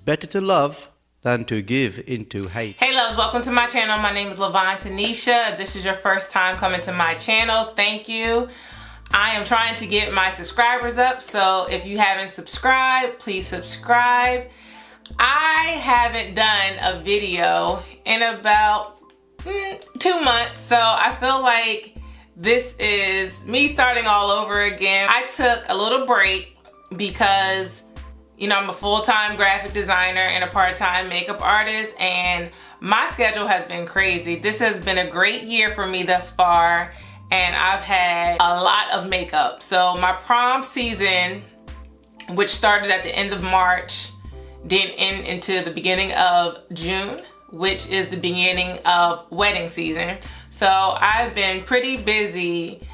better to love than to give into hate. Hey loves, welcome to my channel. My name is Lavon Tanisha. If this is your first time coming to my channel, thank you. I am trying to get my subscribers up, so if you haven't subscribed, please subscribe. I haven't done a video in about 2 months, so I feel like this is me starting all over again. I took a little break because, you know, I'm a full-time graphic designer and a part-time makeup artist, and my schedule has been crazy. This has been a great year for me thus far, and I've had a lot of makeup. So my prom season, which started at the end of March, then into the beginning of June, which is the beginning of wedding season. So I've been pretty busy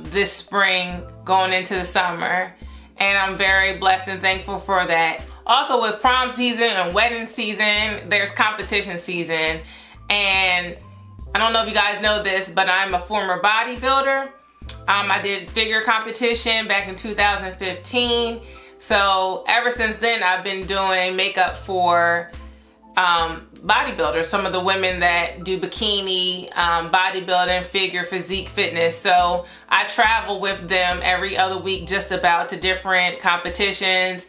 this spring going into the summer, and I'm very blessed and thankful for that. Also, with prom season and wedding season, there's competition season. And I don't know if you guys know this, but I'm a former bodybuilder. I did figure competition back in 2015. So ever since then, I've been doing makeup for bodybuilders, some of the women that do bikini, bodybuilding, figure, physique, fitness. So I travel with them every other week just about to different competitions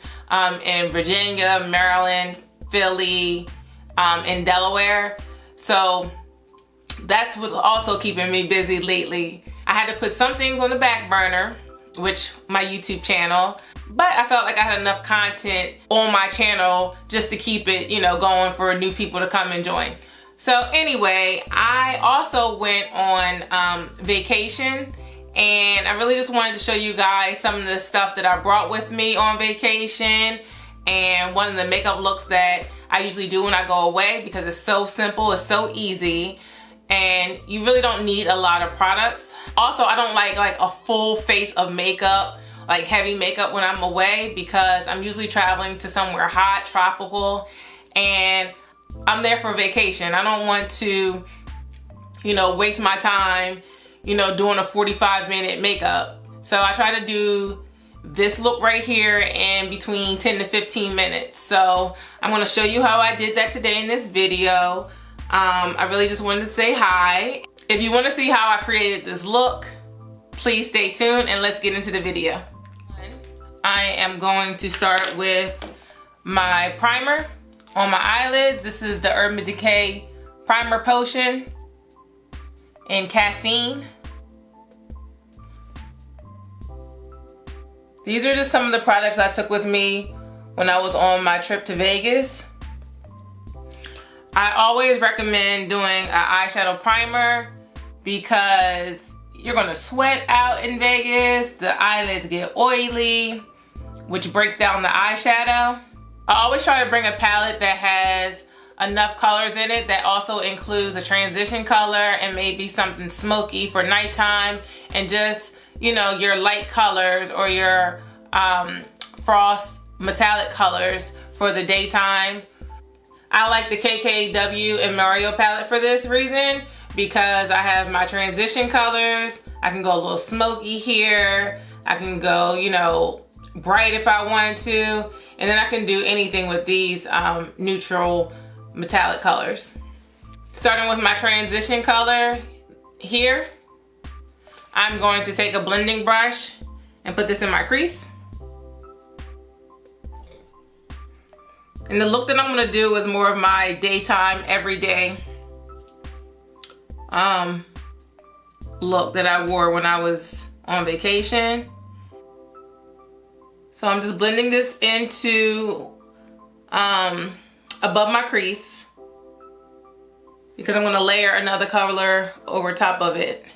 in Virginia, Maryland, Philly, in Delaware. So that's what's also keeping me busy lately. I had to put some things on the back burner, which my YouTube channel, but I felt like I had enough content on my channel just to keep it, you know, going for new people to come and join. So anyway, I also went on vacation, and I really just wanted to show you guys some of the stuff that I brought with me on vacation, and one of the makeup looks that I usually do when I go away, because it's so simple, it's so easy, and you really don't need a lot of products. Also, I don't like a full face of makeup, like heavy makeup when I'm away, because I'm usually traveling to somewhere hot, tropical, and I'm there for vacation. I don't want to, you know, waste my time, you know, doing a 45-minute makeup. So I try to do this look right here in between 10 to 15 minutes. So I'm gonna show you how I did that today in this video. I really just wanted to say hi. If you want to see how I created this look, please stay tuned and let's get into the video. I am going to start with my primer on my eyelids. This is the Urban Decay Primer Potion in Caffeine. These are just some of the products I took with me when I was on my trip to Vegas. I always recommend doing an eyeshadow primer because you're gonna sweat out in Vegas, the eyelids get oily, which breaks down the eyeshadow. I always try to bring a palette that has enough colors in it that also includes a transition color and maybe something smoky for nighttime, and just, you know, your light colors or your frost metallic colors for the daytime. I like the KKW and Mario palette for this reason, because I have my transition colors. I can go a little smoky here. I can go, you know, bright if I want to. And then I can do anything with these neutral metallic colors. Starting with my transition color here, I'm going to take a blending brush and put this in my crease. And the look that I'm gonna do is more of my daytime, everyday look that I wore when I was on vacation. So I'm just blending this into above my crease, because I'm gonna layer another color over top of it.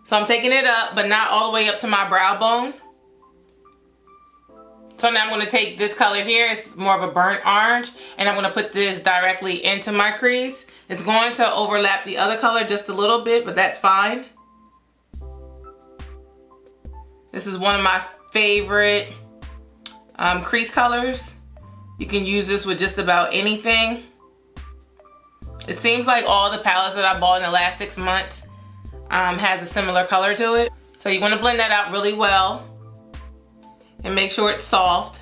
So I'm taking it up, but not all the way up to my brow bone. So now I'm gonna take this color here, it's more of a burnt orange, and I'm gonna put this directly into my crease. It's going to overlap the other color just a little bit, but that's fine. This is one of my favorite crease colors. You can use this with just about anything. It seems like all the palettes that I bought in the last 6 months has a similar color to it. So you wanna blend that out really well and make sure it's soft.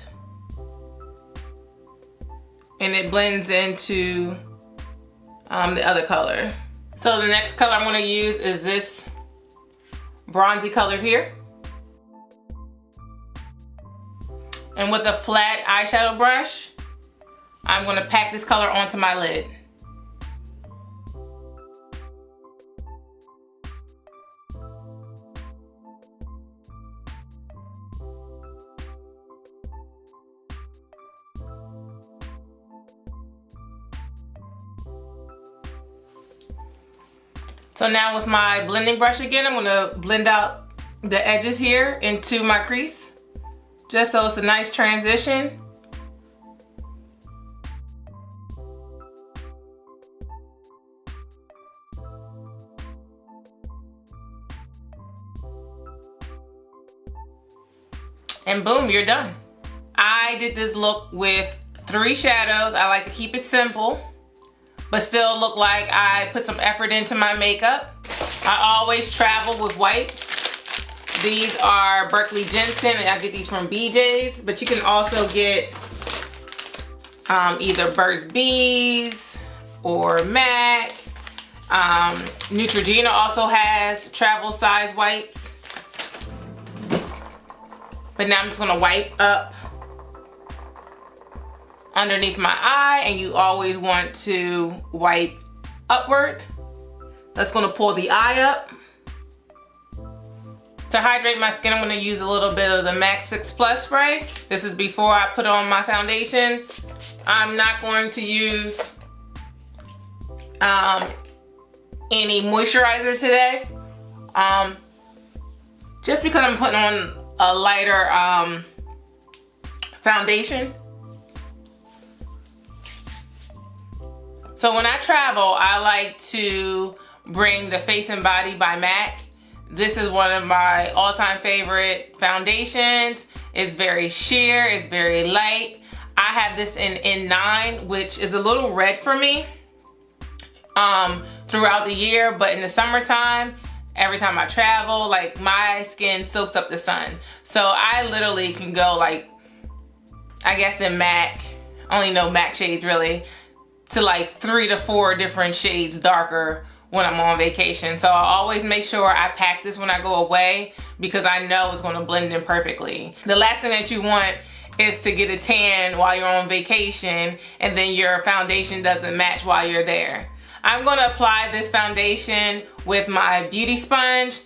and it blends into the other color. So the next color I'm going to use is this bronzy color here. And with a flat eyeshadow brush, I'm going to pack this color onto my lid. So now with my blending brush again, I'm gonna blend out the edges here into my crease, just so it's a nice transition. And boom, you're done. I did this look with 3 shadows. I like to keep it simple, but still look like I put some effort into my makeup. I always travel with whites. These are Berkeley Ginseng, and I get these from BJ's, but you can also get either Burt's Bees or MAC. Neutrogena also has travel size whites. But now I'm just gonna wipe up underneath my eye, and you always want to wipe upward. That's gonna pull the eye up. To hydrate my skin, I'm gonna use a little bit of the MAC 6 Plus spray. This is before I put on my foundation. I'm not going to use any moisturizer today. Just because I'm putting on a lighter foundation. So when I travel, I like to bring the Face and Body by MAC. This is one of my all-time favorite foundations. It's very sheer, it's very light. I have this in N9, which is a little red for me throughout the year, but in the summertime, every time I travel, like, my skin soaks up the sun. So I literally can go, like, I guess in MAC, I only know MAC shades really, to like 3 to 4 different shades darker when I'm on vacation. So I always make sure I pack this when I go away because I know it's gonna blend in perfectly. The last thing that you want is to get a tan while you're on vacation and then your foundation doesn't match while you're there. I'm gonna apply this foundation with my beauty sponge.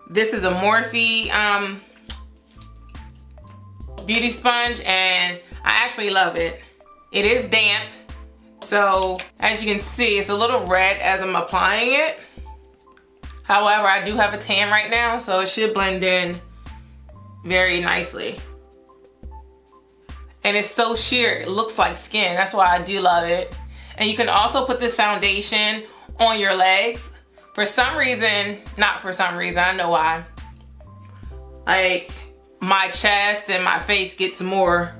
This is a Morphe beauty sponge, and I actually love it. It is damp, so as you can see, it's a little red as I'm applying it. However, I do have a tan right now, so it should blend in very nicely. And it's so sheer, it looks like skin. That's why I do love it. And you can also put this foundation on your legs. For some reason, not for some reason, I know why. Like, my chest and my face gets more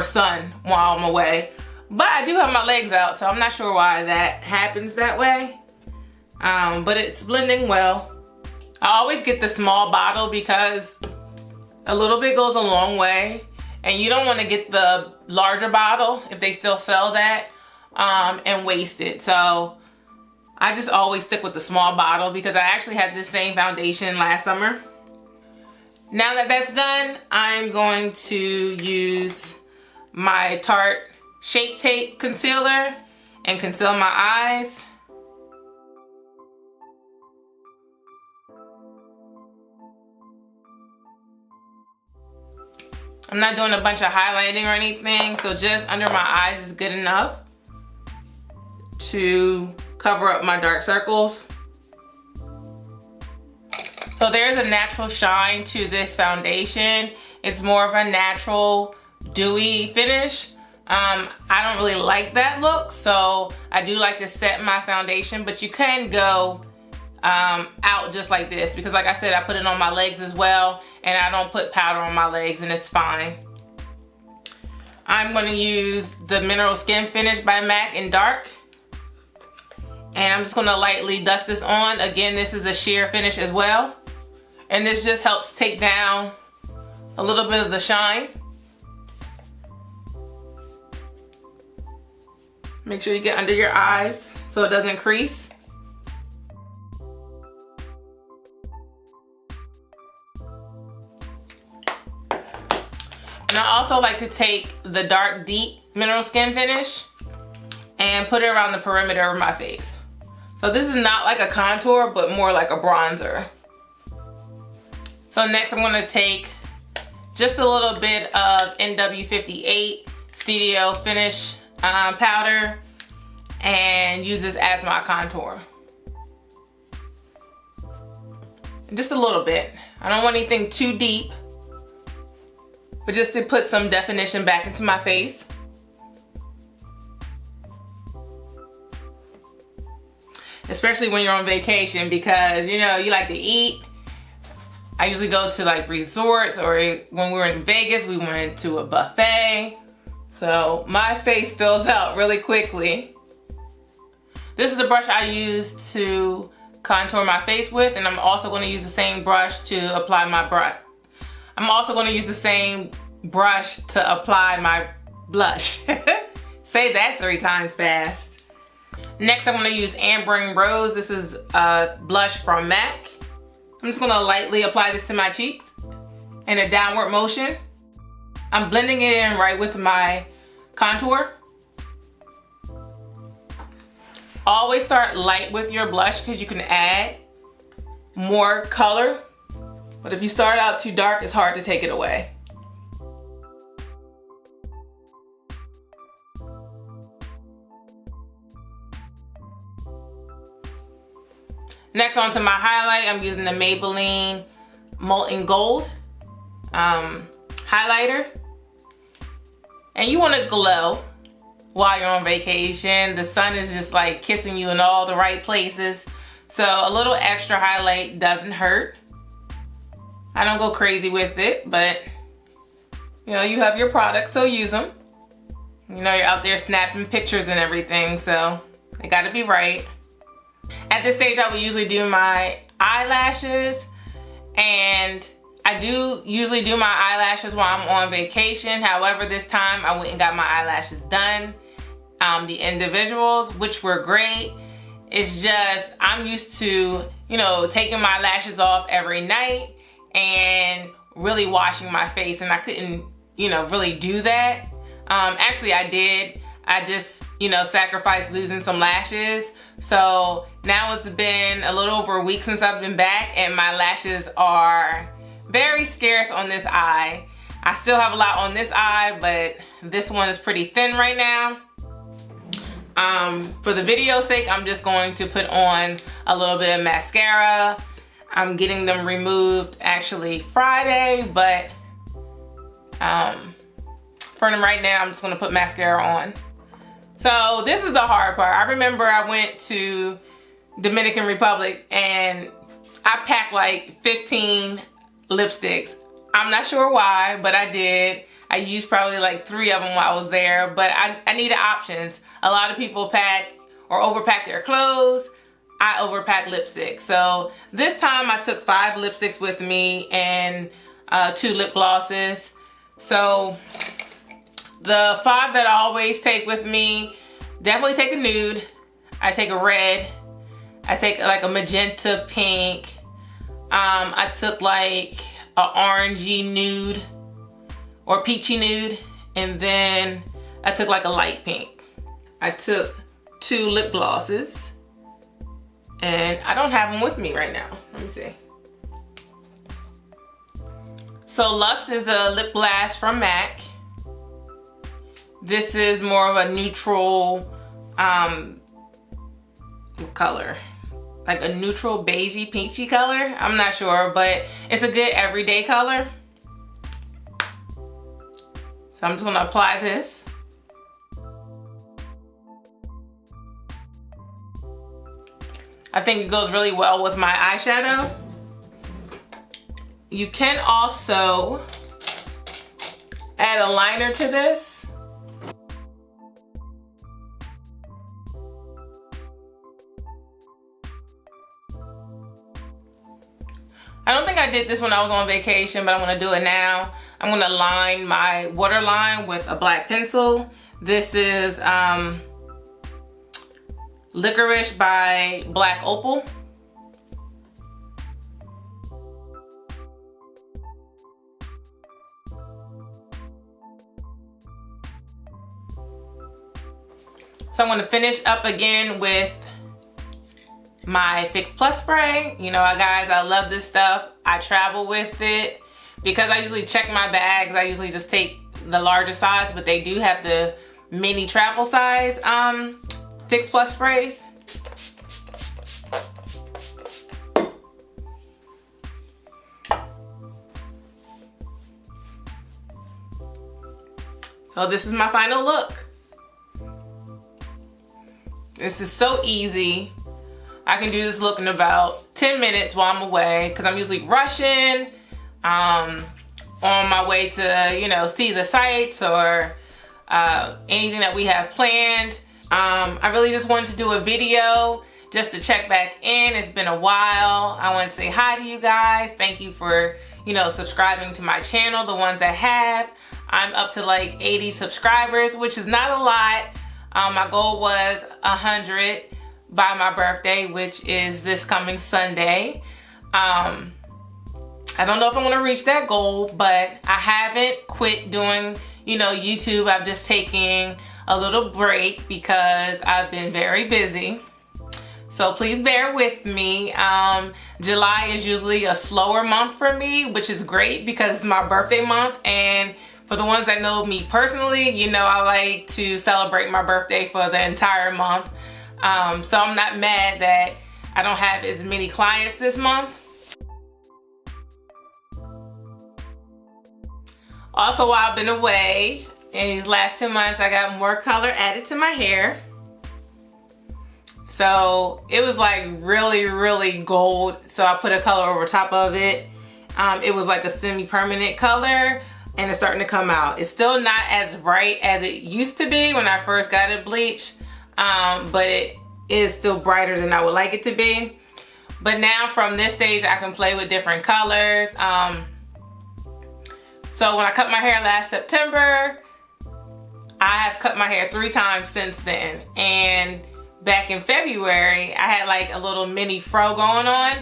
sun while I'm away. But I do have my legs out, so I'm not sure why that happens that way. But it's blending well. I always get the small bottle because a little bit goes a long way. And you don't want to get the larger bottle if they still sell that and waste it. So I just always stick with the small bottle because I actually had this same foundation last summer. Now that that's done, I'm going to use my Tarte Shape Tape Concealer and conceal my eyes. I'm not doing a bunch of highlighting or anything, so just under my eyes is good enough to cover up my dark circles. So there's a natural shine to this foundation. It's more of a natural dewy finish. I don't really like that look, so I do like to set my foundation, but you can go out just like this because, like I said, I put it on my legs as well, and I don't put powder on my legs, and it's fine. I'm going to use the Mineral Skinfinish by MAC in dark, and I'm just going to lightly dust this on. Again, this is a sheer finish as well, and this just helps take down a little bit of the shine. Make sure you get under your eyes so it doesn't crease. And I also like to take the dark deep mineral skin finish and put it around the perimeter of my face. So this is not like a contour, but more like a bronzer. So next I'm gonna take just a little bit of NW58 Studio Finish powder and use this as my contour. Just a little bit. I don't want anything too deep, but just to put some definition back into my face. Especially when you're on vacation, because you know, you like to eat. I usually go to like resorts, or when we were in Vegas, we went to a buffet. So my face fills out really quickly. This is the brush I use to contour my face with, and I'm also going to use the same brush to apply my brush. I'm also going to use the same brush to apply my blush. Say that 3 times fast. Next, I'm going to use Amber and Rose. This is a blush from MAC. I'm just going to lightly apply this to my cheeks in a downward motion. I'm blending it in right with my contour. Always start light with your blush because you can add more color. But if you start out too dark, it's hard to take it away. Next, onto my highlight, I'm using the Maybelline Molten Gold highlighter. And you want to glow while you're on vacation. The sun is just like kissing you in all the right places. So a little extra highlight doesn't hurt. I don't go crazy with it, but you know, you have your products, so use them. You know, you're out there snapping pictures and everything, so they gotta be right. At this stage, I would usually do my eyelashes, and I do usually do my eyelashes while I'm on vacation. However, this time I went and got my eyelashes done. The individuals, which were great. It's just, I'm used to, you know, taking my lashes off every night and really washing my face, and I couldn't, you know, really do that. Actually, I did. I just, you know, sacrificed losing some lashes. So now it's been a little over a week since I've been back, and my lashes are very scarce on this eye. I still have a lot on this eye, but this one is pretty thin right now. For the video's sake, I'm just going to put on a little bit of mascara. I'm getting them removed actually Friday, but for them right now, I'm just gonna put mascara on. So this is the hard part. I remember I went to Dominican Republic and I packed like 15 lipsticks. I'm not sure why, but I did. I used probably like 3 of them while I was there, but I needed options. A lot of people pack or overpack their clothes. I overpack lipstick. So this time I took 5 lipsticks with me and 2 lip glosses. So the 5 that I always take with me, definitely take a nude. I take a red. I take like a magenta pink. I took like a orangey nude or peachy nude. And then I took like a light pink. I took 2 lip glosses. And I don't have them with me right now. Let me see. So Lust is a lip gloss from MAC. This is more of a neutral color. Like a neutral beigey, peachy color. I'm not sure, but it's a good everyday color. So I'm just gonna apply this. I think it goes really well with my eyeshadow. You can also add a liner to this. I don't think I did this when I was on vacation, but I'm gonna do it now. I'm gonna line my waterline with a black pencil. This is Licorice by Black Opal. So I'm going to finish up again with my Fix Plus spray. You know, guys, I love this stuff. I travel with it because I usually check my bags. I usually just take the larger size, but they do have the mini travel size Fix Plus sprays. So this is my final look. This is so easy. I can do this look in about 10 minutes while I'm away because I'm usually rushing on my way to, you know, see the sights or anything that we have planned. I really just wanted to do a video just to check back in. It's been a while. I want to say hi to you guys. Thank you for, you know, subscribing to my channel, the ones that have. I'm up to like 80 subscribers, which is not a lot. My goal was 100 by my birthday, which is this coming Sunday. I don't know if I'm gonna reach that goal, but I haven't quit doing, you know, YouTube. I'm just taking a little break because I've been very busy. So please bear with me. July is usually a slower month for me, which is great because it's my birthday month. And for the ones that know me personally, you know I like to celebrate my birthday for the entire month. So I'm not mad that I don't have as many clients this month. Also, while I've been away, in these last 2 months, I got more color added to my hair. So it was like really, really gold. So I put a color over top of it. It was like a semi-permanent color. And it's starting to come out. It's still not as bright as it used to be when I first got it bleached, but it is still brighter than I would like it to be. But now from this stage, I can play with different colors. So when I cut my hair last September, I have cut my hair 3 times since then. And back in February, I had like a little mini fro going on,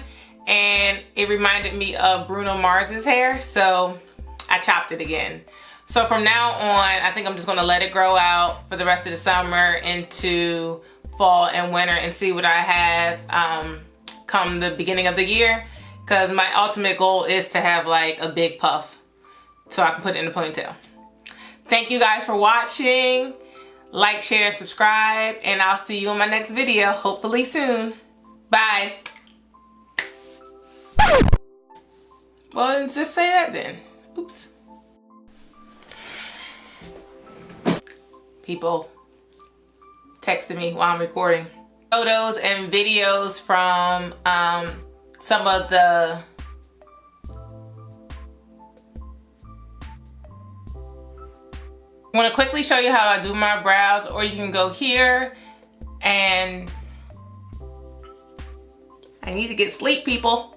and it reminded me of Bruno Mars's hair. So I chopped it again. So from now on, I think I'm just gonna let it grow out for the rest of the summer into fall and winter and see what I have come the beginning of the year. Because my ultimate goal is to have like a big puff so I can put it in a ponytail. Thank you guys for watching. Like, share, and subscribe, and I'll see you in my next video, hopefully soon. Bye. Well, just say that then. Oops. People texting me while I'm recording. Photos and videos from some of the I want to quickly show you how I do my brows, or you can go here and I need to get sleep, people.